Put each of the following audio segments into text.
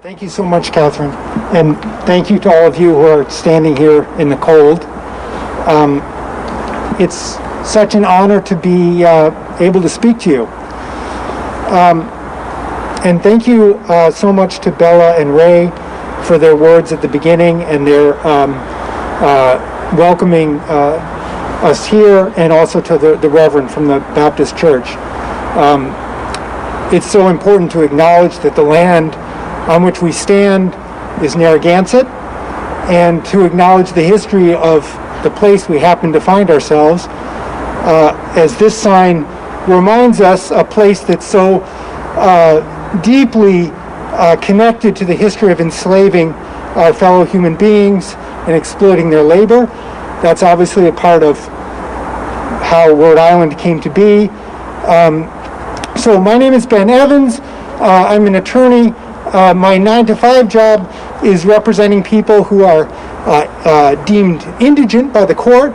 Thank you so much, Catherine, and thank you to all of you who are standing here in the cold. It's such an honor to be able to speak to you. And thank you so much to Bella and Ray for their words at the beginning and their welcoming us here, and also to the Reverend from the Baptist Church. It's so important to acknowledge that the land on which we stand is Narragansett, and to acknowledge the history of the place we happen to find ourselves, as this sign reminds us, a place that's so deeply connected to the history of enslaving our fellow human beings and exploiting their labor. That's obviously a part of how Rhode Island came to be. So my name is Ben Evans. I'm an attorney. My 9-to-5 job is representing people who are deemed indigent by the court,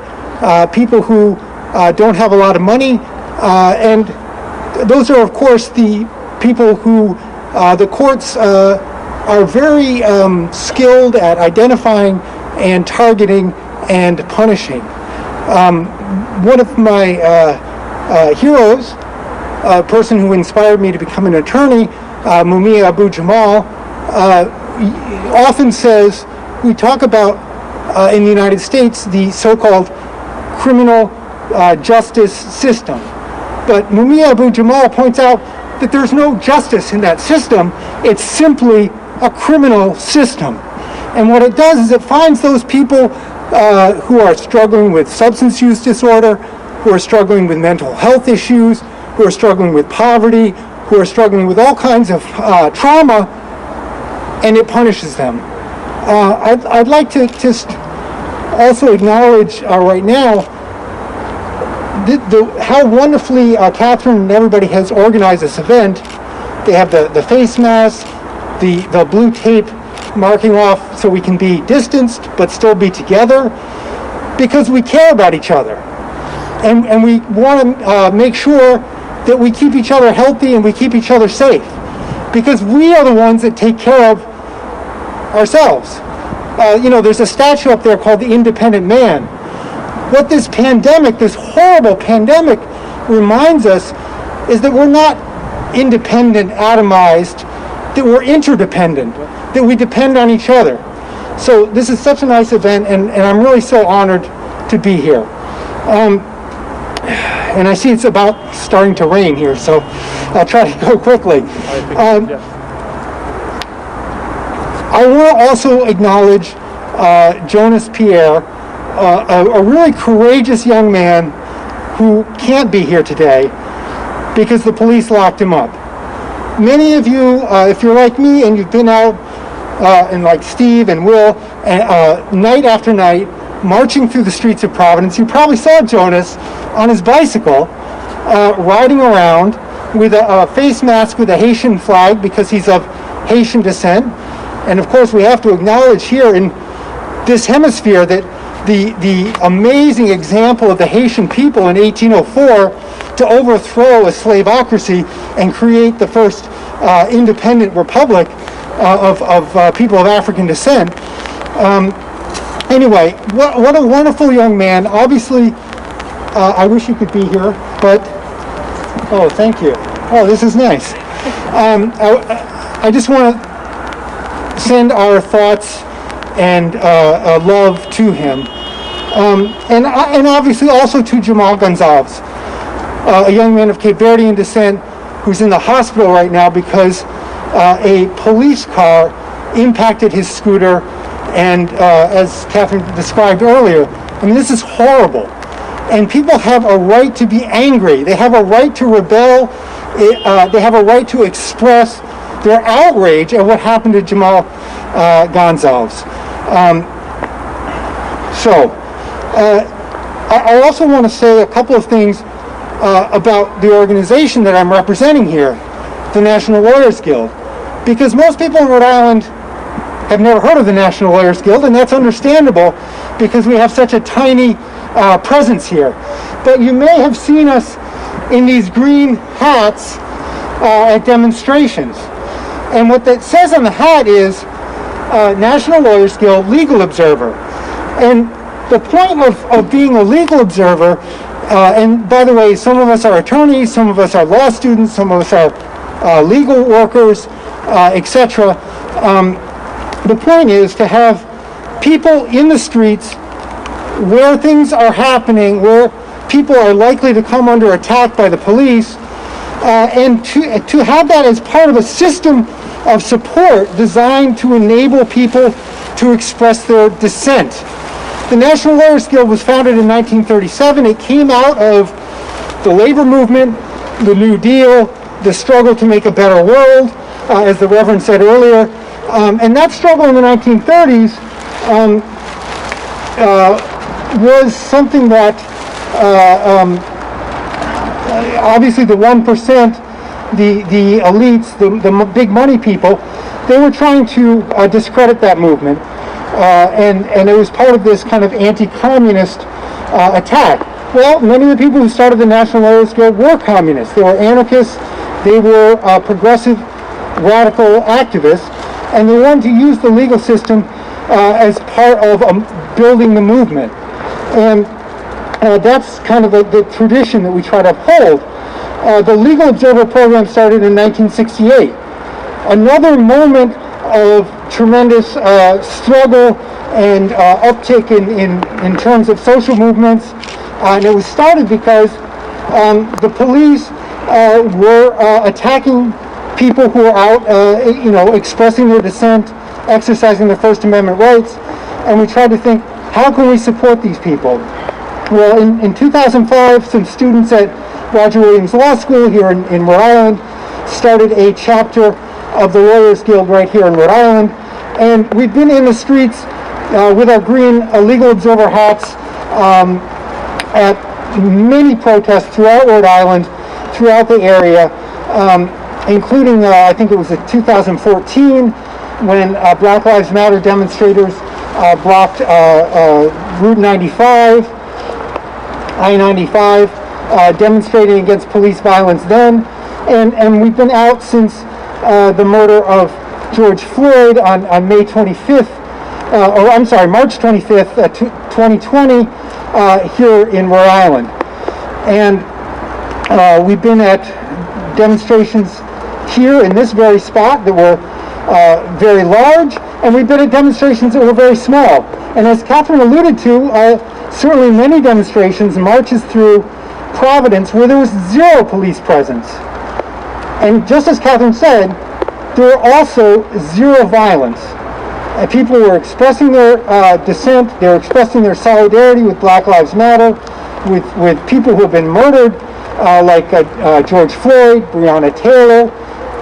people who don't have a lot of money, and those are, of course, the people who the courts are very skilled at identifying and targeting and punishing. One of my heroes, a person who inspired me to become an attorney, Mumia Abu-Jamal, often says, we talk about in the United States the so-called criminal justice system. But Mumia Abu-Jamal points out that there's no justice in that system. It's simply a criminal system. And what it does is it finds those people who are struggling with substance use disorder, who are struggling with mental health issues, who are struggling with poverty, who are struggling with all kinds of trauma, and it punishes them. I'd like to just also acknowledge right now how wonderfully Catherine and everybody has organized this event. They have the face masks, the blue tape marking off so we can be distanced but still be together, because we care about each other. And we want to make sure that we keep each other healthy and we keep each other safe, because we are the ones that take care of ourselves. There's a statue up there called the Independent Man. What this pandemic, this horrible pandemic, reminds us is that we're not independent, atomized, that we're interdependent, that we depend on each other. So this is such a nice event, and I'm really so honored to be here. And I see it's about starting to rain here, so I'll try to go quickly. I want to also acknowledge Jonas Pierre, a really courageous young man who can't be here today because the police locked him up. Many of you, if you're like me and you've been out, and like Steve and Will, night after night, marching through the streets of Providence, you probably saw Jonas on his bicycle, riding around with a face mask with a Haitian flag because he's of Haitian descent. And of course we have to acknowledge here in this hemisphere that the amazing example of the Haitian people in 1804 to overthrow a slaveocracy and create the first independent republic of people of African descent. Anyway, what a wonderful young man. Obviously, I wish you could be here, but, oh, thank you. Oh, this is nice. I just want to send our thoughts and love to him. And obviously also to Jamal Gonzalez, a young man of Cape Verdean descent who's in the hospital right now because a police car impacted his scooter, and as Catherine described earlier, I mean, this is horrible. And people have a right to be angry. They have a right to rebel. They have a right to express their outrage at what happened to Jamal Gonzalez. I also want to say a couple of things about the organization that I'm representing here, the National Lawyers Guild, because most people in Rhode Island have never heard of the National Lawyers Guild, and that's understandable because we have such a tiny presence here. But you may have seen us in these green hats at demonstrations. And what that says on the hat is National Lawyers Guild Legal Observer. And the point of being a legal observer, and by the way, some of us are attorneys, some of us are law students, some of us are legal workers, etc. The point is to have people in the streets where things are happening, where people are likely to come under attack by the police, and to have that as part of a system of support designed to enable people to express their dissent. The National Lawyers Guild was founded in 1937. It came out of the labor movement, the New Deal, the struggle to make a better world, as the Reverend said earlier. And that struggle in the 1930s was something that obviously the 1%, the elites, the big money people, they were trying to discredit that movement. And it was part of this kind of anti-communist attack. Well, many of the people who started the National Lawyers Guild were communists. They were anarchists. They were progressive, radical activists. And they wanted to use the legal system as part of building the movement. And that's kind of the tradition that we try to uphold. The Legal Observer program started in 1968. Another moment of tremendous struggle and uptick in terms of social movements. And it was started because the police were attacking people who were out, expressing their dissent, exercising their First Amendment rights. And we tried to think, how can we support these people? Well, in 2005, some students at Roger Williams Law School here in Rhode Island started a chapter of the Lawyers Guild right here in Rhode Island. And we've been in the streets with our green legal observer hats at many protests throughout Rhode Island, throughout the area, including, I think it was in 2014, when Black Lives Matter demonstrators blocked Route 95, I-95, demonstrating against police violence then. And we've been out since the murder of George Floyd on May 25th, March 25th, 2020, here in Rhode Island. And we've been at demonstrations here in this very spot that were very large, and we've been at demonstrations that were very small. And as Catherine alluded to, certainly many demonstrations, marches through Providence where there was zero police presence. And just as Catherine said, there were also zero violence. People were expressing their dissent, they were expressing their solidarity with Black Lives Matter, with people who have been murdered, like George Floyd, Breonna Taylor,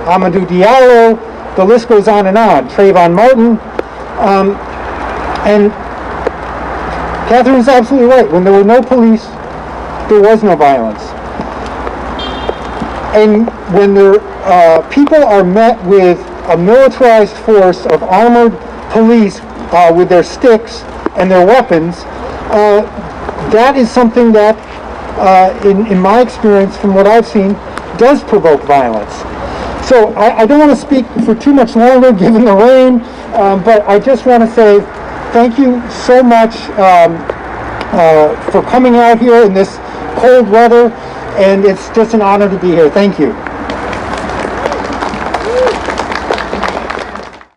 Amadou Diallo, the list goes on, Trayvon Martin. And Catherine is absolutely right. When there were no police, there was no violence. And when people are met with a militarized force of armored police with their sticks and their weapons, that is something that, in my experience, from what I've seen, does provoke violence. So I don't want to speak for too much longer, given the rain, but I just want to say thank you so much for coming out here in this cold weather, and it's just an honor to be here. Thank you.